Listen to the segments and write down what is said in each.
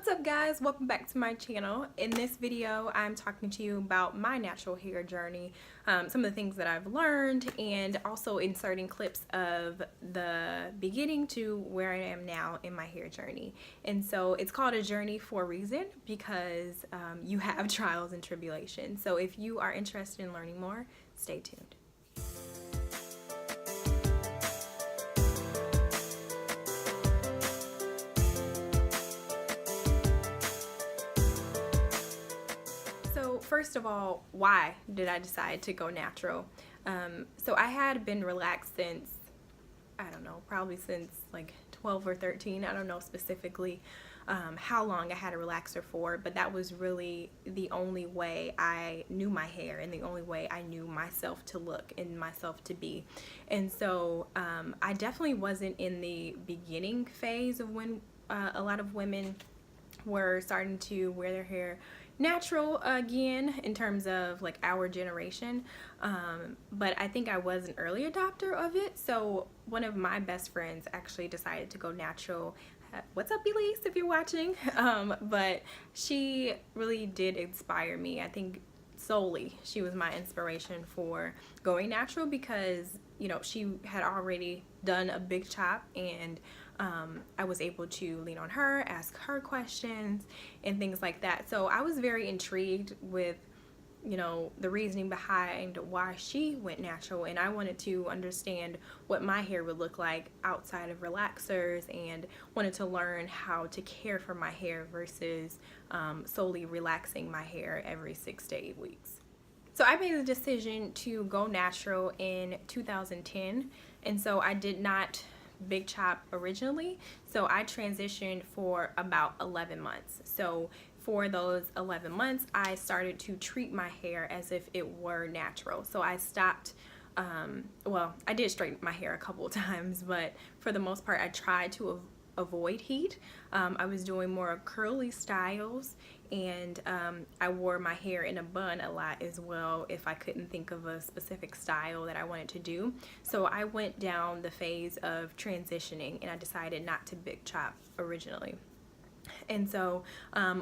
What's up guys, welcome back to my channel. In this video I'm talking to you about my natural hair journey, some of the things that I've learned, and also inserting clips of the beginning to where I am now in my hair journey. And so it's called a journey for a reason, because you have trials and tribulations. So if you are interested in learning more, stay tuned. First of all, why did I decide to go natural? So I had been relaxed since, I don't know, probably since like 12 or 13. I don't know specifically how long I had a relaxer for, but that was really the only way I knew my hair and the only way I knew myself to look and myself to be. And so I definitely wasn't in the beginning phase of when a lot of women were starting to wear their hair natural again, in terms of like our generation, but I think I was an early adopter of it. So one of my best friends actually decided to go natural. What's up, Elise, if you're watching? But she really did inspire me. I think solely she was my inspiration for going natural, because you know, she had already done a big chop, and I was able to lean on her, ask her questions and things like that. So I was very intrigued with, you know, the reasoning behind why she went natural, and I wanted to understand what my hair would look like outside of relaxers, and wanted to learn how to care for my hair versus solely relaxing my hair every 6 to 8 weeks. So I made the decision to go natural in 2010, and so I did not big chop originally. So I transitioned for about 11 months. So for those 11 months, I started to treat my hair as if it were natural. So I stopped, well, I did straighten my hair a couple of times, but for the most part, I tried to avoid heat. I was doing more curly styles, and I wore my hair in a bun a lot as well if I couldn't think of a specific style that I wanted to do. So I went down the phase of transitioning, and I decided not to big chop originally. And so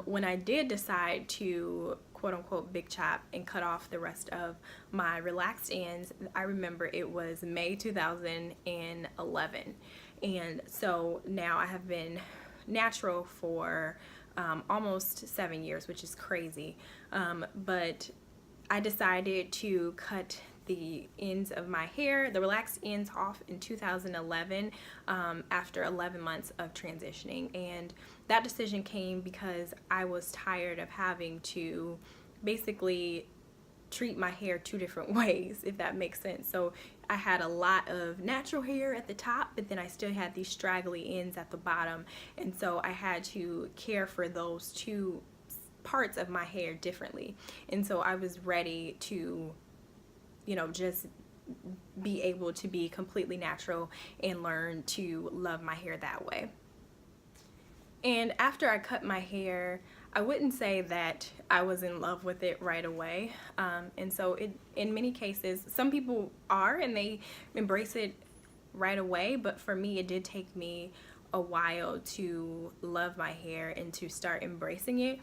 when I did decide to quote-unquote big chop and cut off the rest of my relaxed ends, I remember it was May 2011. And so now I have been natural for almost 7 years, which is crazy. But I decided to cut the ends of my hair, the relaxed ends, off in 2011 after 11 months of transitioning. And that decision came because I was tired of having to basically treat my hair two different ways, if that makes sense. So I had a lot of natural hair at the top, but then I still had these straggly ends at the bottom, and so I had to care for those two parts of my hair differently. And so I was ready to, you know, just be able to be completely natural and learn to love my hair that way. And after I cut my hair, I wouldn't say that I was in love with it right away. And so in many cases, some people are and they embrace it right away, but for me, it did take me a while to love my hair and to start embracing it.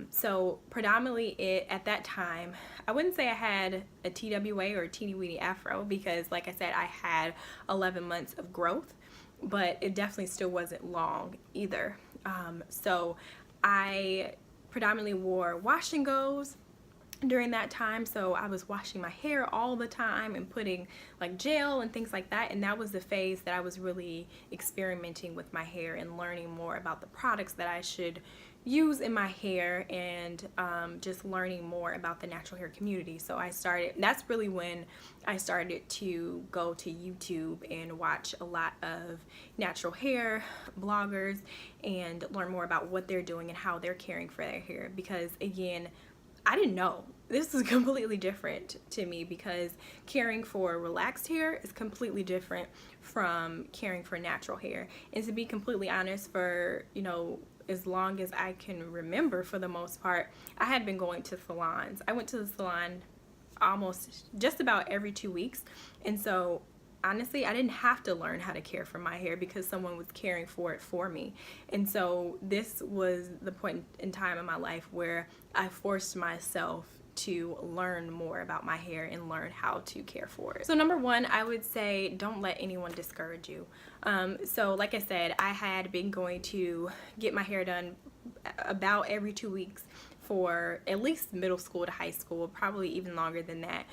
So predominantly at that time, I wouldn't say I had a TWA or a teeny weeny afro, because like I said, I had 11 months of growth, but it definitely still wasn't long either. So I predominantly wore wash and goes during that time. So I was washing my hair all the time and putting like gel and things like that. And that was the phase that I was really experimenting with my hair and learning more about the products that I should use in my hair, and just learning more about the natural hair community. So that's really when I started to go to YouTube and watch a lot of natural hair bloggers and learn more about what they're doing and how they're caring for their hair, because again, I didn't know. This is completely different to me, because caring for relaxed hair is completely different from caring for natural hair. And to be completely honest, for, you know, as long as I can remember, for the most part, I had been going to salons. I went to the salon almost just about every 2 weeks. And so honestly, I didn't have to learn how to care for my hair because someone was caring for it for me. And so this was the point in time in my life where I forced myself to learn more about my hair and learn how to care for it. So number one, I would say don't let anyone discourage you. So like I said, I had been going to get my hair done about every 2 weeks for at least middle school to high school, probably even longer than that.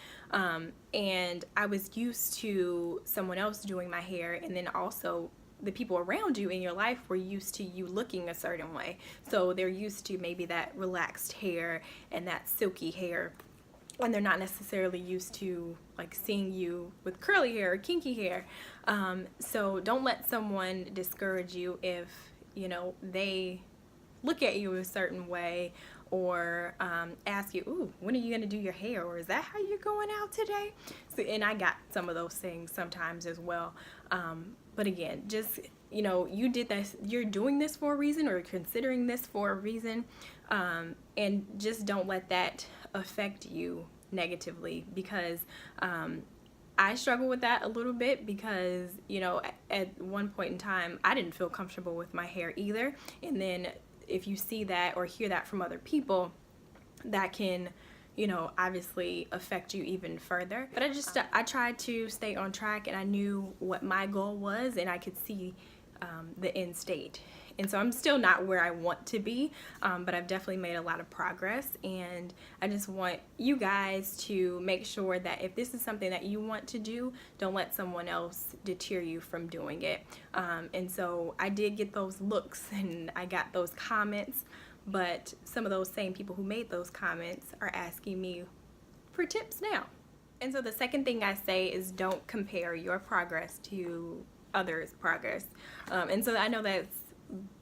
And I was used to someone else doing my hair, and then also the people around you in your life were used to you looking a certain way. So they're used to maybe that relaxed hair and that silky hair, and they're not necessarily used to like seeing you with curly hair or kinky hair. So don't let someone discourage you if, you know, they look at you a certain way, or ask you, ooh, when are you gonna do your hair, or is that how you're going out today? So, and I got some of those things sometimes as well. But again, just, you know, you did this, you're doing this for a reason, or considering this for a reason, and just don't let that affect you negatively, because I struggle with that a little bit, because, you know, at one point in time I didn't feel comfortable with my hair either, and then if you see that or hear that from other people, that can, you know, obviously affect you even further. But I tried to stay on track, and I knew what my goal was, and I could see the end state. And so I'm still not where I want to be, but I've definitely made a lot of progress, and I just want you guys to make sure that if this is something that you want to do, don't let someone else deter you from doing it. And so I did get those looks and I got those comments, but some of those same people who made those comments are asking me for tips now. And so the second thing I say is don't compare your progress to others' progress. And so I know that's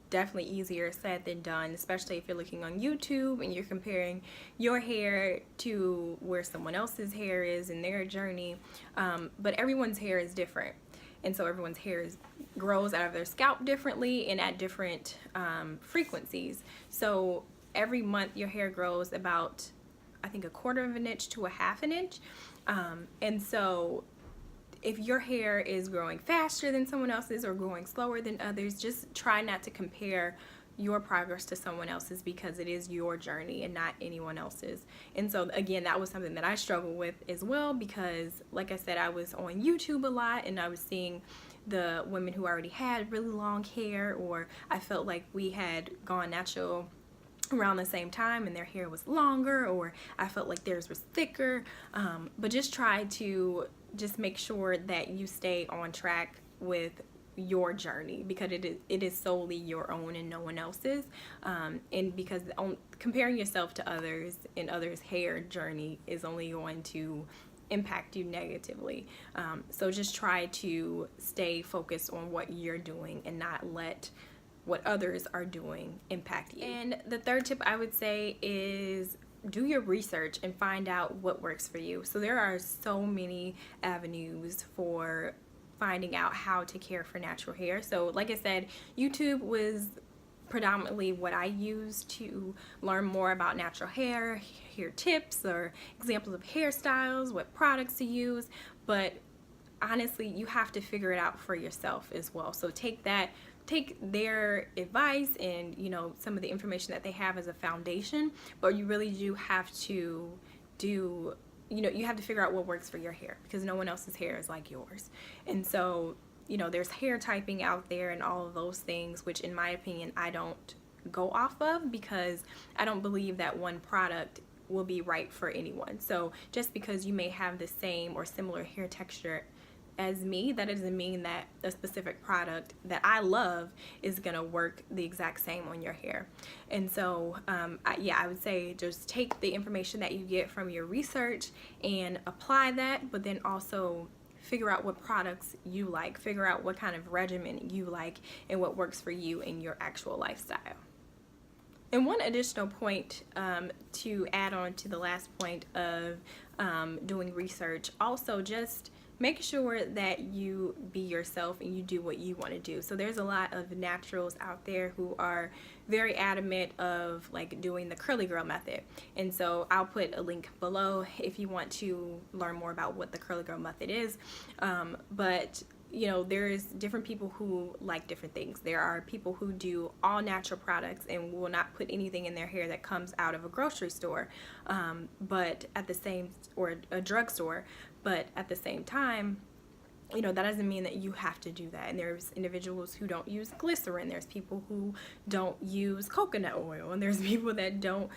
definitely easier said than done, especially if you're looking on YouTube and you're comparing your hair to where someone else's hair is in their journey. But everyone's hair is different, and so everyone's hair grows out of their scalp differently and at different frequencies. So every month your hair grows about, I think, 1/4 of an inch to 1/2 an inch. And so if your hair is growing faster than someone else's or growing slower than others, just try not to compare your progress to someone else's, because it is your journey and not anyone else's. And so again, that was something that I struggled with as well, because like I said, I was on YouTube a lot and I was seeing the women who already had really long hair, or I felt like we had gone natural around the same time and their hair was longer, or I felt like theirs was thicker. But just try to just make sure that you stay on track with your journey, because it is solely your own and no one else's. And because comparing yourself to others and others' hair journey is only going to impact you negatively. So just try to stay focused on what you're doing and not let what others are doing impact you. And the third tip I would say is do your research and find out what works for you. So there are so many avenues for finding out how to care for natural hair. So like I said, YouTube was predominantly what I used to learn more about natural hair tips or examples of hairstyles, what products to use. But honestly, you have to figure it out for yourself as well. So take their advice and, you know, some of the information that they have as a foundation, but you really do have to you know, you have to figure out what works for your hair, because no one else's hair is like yours. And so, you know, there's hair typing out there and all of those things, which in my opinion I don't go off of, because I don't believe that one product will be right for anyone. So just because you may have the same or similar hair texture as me, that doesn't mean that a specific product that I love is gonna work the exact same on your hair. And so I would say just take the information that you get from your research and apply that, but then also figure out what products you like, figure out what kind of regimen you like and what works for you in your actual lifestyle. And one additional point to add on to the last point of doing research, also just make sure that you be yourself and you do what you want to do. So there's a lot of naturals out there who are very adamant of like doing the curly girl method, and so I'll put a link below if you want to learn more about what the curly girl method is. But you know, there's different people who like different things. There are people who do all natural products and will not put anything in their hair that comes out of a grocery store, but at the same, or a drugstore, but at the same time, you know, that doesn't mean that you have to do that. And there's individuals who don't use glycerin. There's people who don't use coconut oil, and there's people that don't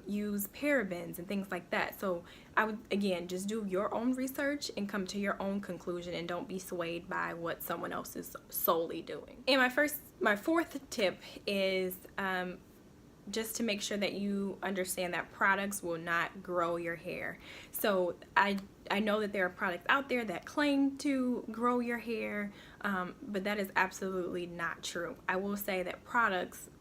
use parabens and things like that. So I would, again, just do your own research and come to your own conclusion, and don't be swayed by what someone else is solely doing. And my fourth tip is just to make sure that you understand that products will not grow your hair. So I know that there are products out there that claim to grow your hair, but that is absolutely not true. I will say that products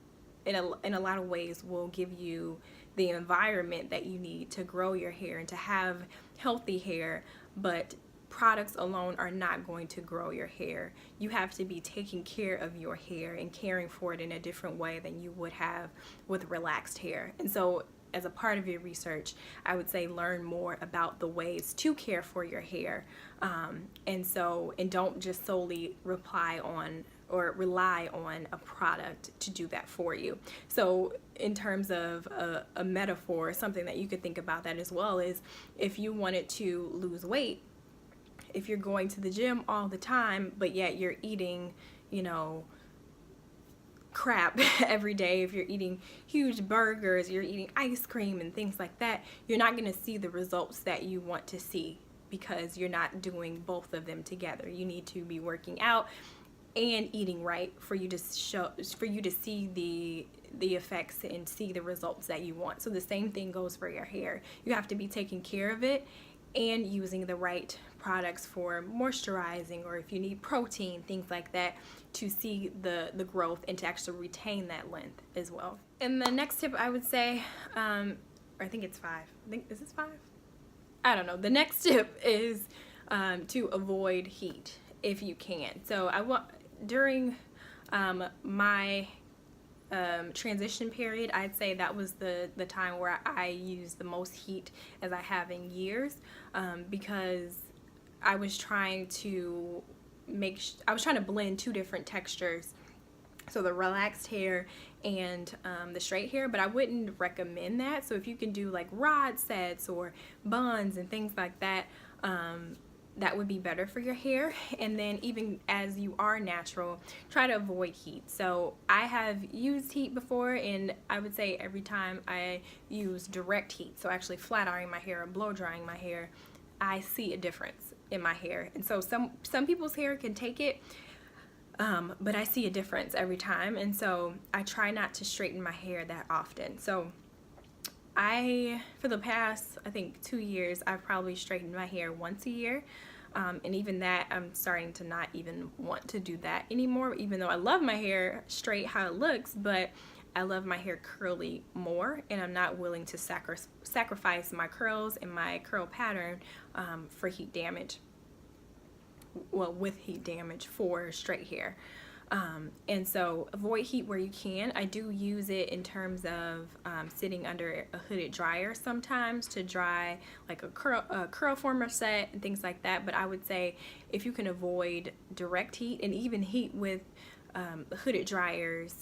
in a lot of ways will give you the environment that you need to grow your hair and to have healthy hair, but products alone are not going to grow your hair. You have to be taking care of your hair and caring for it in a different way than you would have with relaxed hair. And so as a part of your research, I would say learn more about the ways to care for your hair, and don't just solely rely on a product to do that for you. So in terms of a metaphor, something that you could think about that as well is, if you wanted to lose weight, if you're going to the gym all the time, but yet you're eating, you know, crap every day, if you're eating huge burgers, you're eating ice cream and things like that, you're not going to see the results that you want to see, because you're not doing both of them together. You need to be working out and eating right for you to see the effects and see the results that you want. So the same thing goes for your hair. You have to be taking care of it and using the right products for moisturizing, or if you need protein, things like that, to see the growth and to actually retain that length as well. And the next tip I would say, or I think it's 5. Is this 5? I don't know. The next tip is to avoid heat if you can. So during my transition period, I'd say that was the time where I used the most heat as I have in years, because I was trying to blend two different textures, so the relaxed hair and the straight hair, but I wouldn't recommend that. So if you can do like rod sets or buns and things like that, that would be better for your hair. And then even as you are natural, try to avoid heat. So I have used heat before, and I would say every time I use direct heat, so actually flat ironing my hair or blow drying my hair, I see a difference in my hair. And so some people's hair can take it, but I see a difference every time. And so I try not to straighten my hair that often. So for the past, I think 2 years, I've probably straightened my hair once a year. And even that, I'm starting to not even want to do that anymore, even though I love my hair straight how it looks, but I love my hair curly more, and I'm not willing to sacrifice my curls and my curl pattern for heat damage. Well, with heat damage for straight hair. And so avoid heat where you can. I do use it in terms of sitting under a hooded dryer sometimes to dry like a curl former set and things like that. But I would say if you can avoid direct heat and even heat with hooded dryers,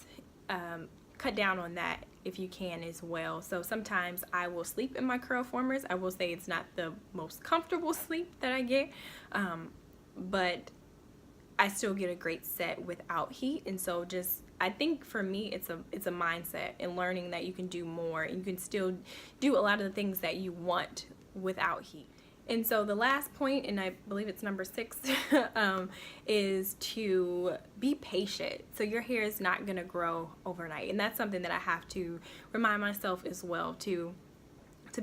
cut down on that if you can as well. So sometimes I will sleep in my curl formers. I will say it's not the most comfortable sleep that I get, but I still get a great set without heat. And so I think for me it's a mindset and learning that you can do more and you can still do a lot of the things that you want without heat. And so the last point, and I believe it's number 6, is to be patient. So your hair is not going to grow overnight. And that's something that I have to remind myself as well, to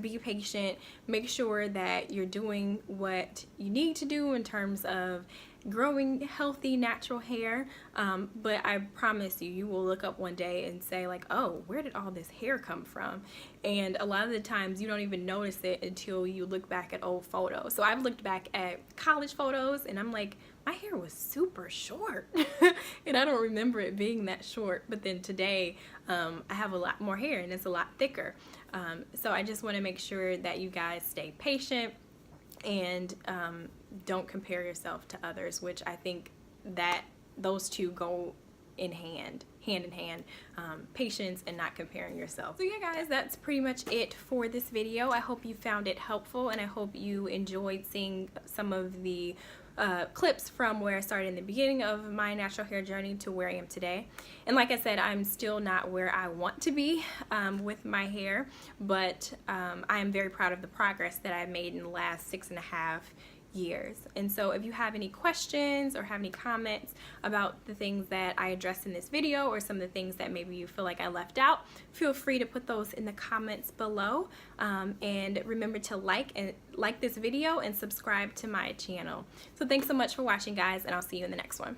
be patient. Make sure that you're doing what you need to do in terms of growing healthy natural hair, but I promise you, you will look up one day and say like, oh, where did all this hair come from? And a lot of the times you don't even notice it until you look back at old photos. So I've looked back at college photos and I'm like, my hair was super short and I don't remember it being that short, but then today I have a lot more hair and it's a lot thicker. So I just want to make sure that you guys stay patient and don't compare yourself to others, which I think that those two go in hand in hand, patience and not comparing yourself. So yeah guys, that's pretty much it for this video. I hope you found it helpful and I hope you enjoyed seeing some of the clips from where I started in the beginning of my natural hair journey to where I am today. And like I said, I'm still not where I want to be with my hair, but I am very proud of the progress that I've made in the last 6.5 years. And so if you have any questions or have any comments about the things that I addressed in this video or some of the things that maybe you feel like I left out, feel free to put those in the comments below. And remember to like this video and subscribe to my channel. So thanks so much for watching guys, and I'll see you in the next one.